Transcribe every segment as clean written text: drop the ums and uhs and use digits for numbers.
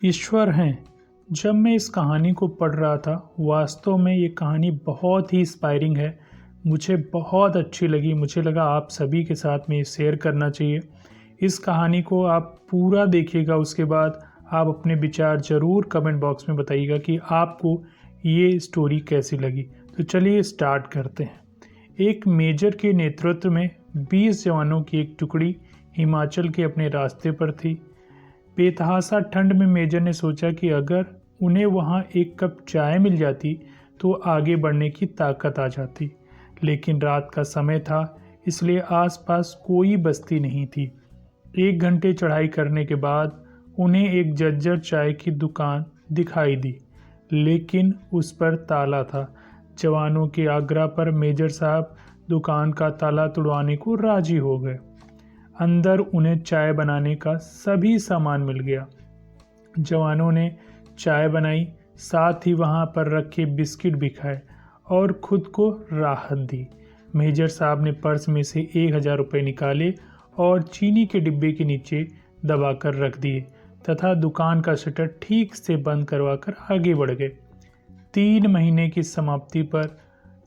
ईश्वर हैं। जब मैं इस कहानी को पढ़ रहा था, वास्तव में ये कहानी बहुत ही इंस्पायरिंग है। मुझे बहुत अच्छी लगी। मुझे लगा आप सभी के साथ में शेयर करना चाहिए। इस कहानी को आप पूरा देखिएगा, उसके बाद आप अपने विचार ज़रूर कमेंट बॉक्स में बताइएगा कि आपको ये स्टोरी कैसी लगी। तो चलिए स्टार्ट करते हैं। एक मेजर के नेतृत्व में 20 जवानों की एक टुकड़ी हिमाचल के अपने रास्ते पर थी। बेतहासा ठंड में मेजर ने सोचा कि अगर उन्हें वहाँ एक कप चाय मिल जाती तो आगे बढ़ने की ताकत आ जाती। लेकिन रात का समय था, इसलिए आसपास कोई बस्ती नहीं थी। 1 घंटे चढ़ाई करने के बाद उन्हें एक जर्जर चाय की दुकान दिखाई दी, लेकिन उस पर ताला था। जवानों के आग्रह पर मेजर साहब दुकान का ताला तुड़वाने को राजी हो गए। अंदर उन्हें चाय बनाने का सभी सामान मिल गया। जवानों ने चाय बनाई, साथ ही वहां पर रखे बिस्किट भी खाए और खुद को राहत दी। मेजर साहब ने पर्स में से 1000 रुपये निकाले और चीनी के डिब्बे के नीचे दबाकर रख दिए तथा दुकान का शटर ठीक से बंद करवाकर आगे बढ़ गए। 3 महीने की समाप्ति पर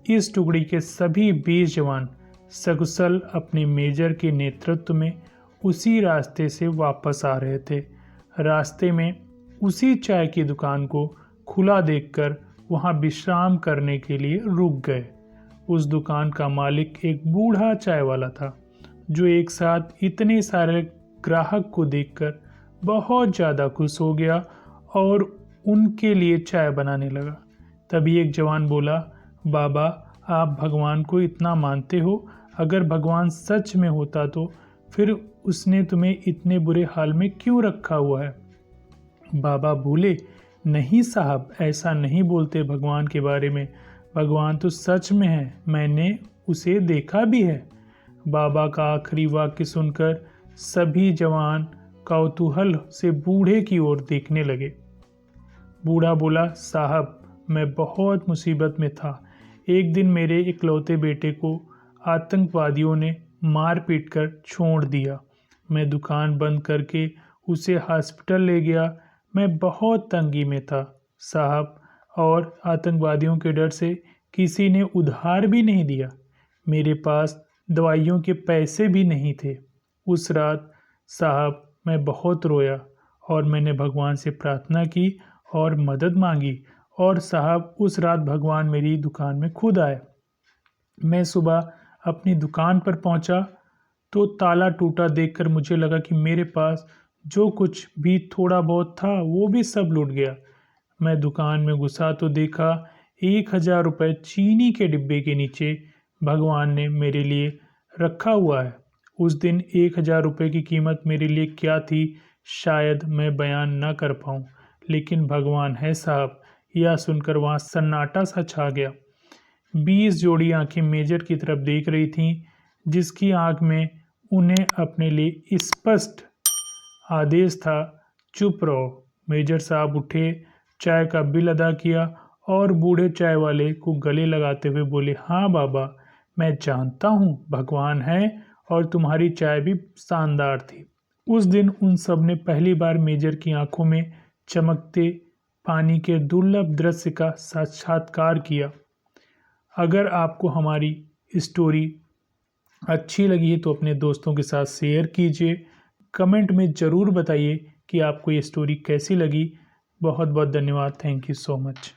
इस टुकड़ी के सभी 20 जवान सकुशल अपने मेजर के नेतृत्व में उसी रास्ते से वापस आ रहे थे। रास्ते में उसी चाय की दुकान को खुला देखकर वहां विश्राम करने के लिए रुक गए। उस दुकान का मालिक एक बूढ़ा चाय वाला था, जो एक साथ इतने सारे ग्राहक को देखकर बहुत ज़्यादा खुश हो गया और उनके लिए चाय बनाने लगा। तभी एक जवान बोला, बाबा, आप भगवान को इतना मानते हो, अगर भगवान सच में होता तो फिर उसने तुम्हें इतने बुरे हाल में क्यों रखा हुआ है? बाबा बोले, नहीं साहब, ऐसा नहीं बोलते भगवान के बारे में। भगवान तो सच में है, मैंने उसे देखा भी है। बाबा का आखिरी वाक्य सुनकर सभी जवान कौतूहल से बूढ़े की ओर देखने लगे। बूढ़ा बोला, साहब, मैं बहुत मुसीबत में था। एक दिन मेरे इकलौते बेटे को आतंकवादियों ने मार पीट कर छोड़ दिया। मैं दुकान बंद करके उसे हॉस्पिटल ले गया। मैं बहुत तंगी में था साहब, और आतंकवादियों के डर से किसी ने उधार भी नहीं दिया। मेरे पास दवाइयों के पैसे भी नहीं थे। उस रात साहब मैं बहुत रोया और मैंने भगवान से प्रार्थना की और मदद मांगी, और साहब उस रात भगवान मेरी दुकान में खुद आए। मैं सुबह अपनी दुकान पर पहुंचा तो ताला टूटा देखकर मुझे लगा कि मेरे पास जो कुछ भी थोड़ा बहुत था वो भी सब लूट गया। मैं दुकान में घुसा तो देखा 1000 रुपये चीनी के डिब्बे के नीचे भगवान ने मेरे लिए रखा हुआ है। उस दिन 1000 रुपये की कीमत मेरे लिए क्या थी शायद मैं बयान न कर पाऊँ, लेकिन भगवान है साहब। यह सुनकर वहाँ सन्नाटा सा छा गया। 20 जोड़ी आंखें मेजर की तरफ देख रही थीं, जिसकी आंख में उन्हें अपने लिए स्पष्ट आदेश था, चुप रहो। मेजर साहब उठे, चाय का बिल अदा किया और बूढ़े चाय वाले को गले लगाते हुए बोले, हाँ बाबा, मैं जानता हूँ भगवान है और तुम्हारी चाय भी शानदार थी। उस दिन उन सब ने पहली बार मेजर की आंखों में चमकते पानी के दुर्लभ दृश्य का साक्षात्कार किया। अगर आपको हमारी स्टोरी अच्छी लगी है तो अपने दोस्तों के साथ शेयर कीजिए। कमेंट में ज़रूर बताइए कि आपको ये स्टोरी कैसी लगी। बहुत बहुत धन्यवाद। Thank you so much.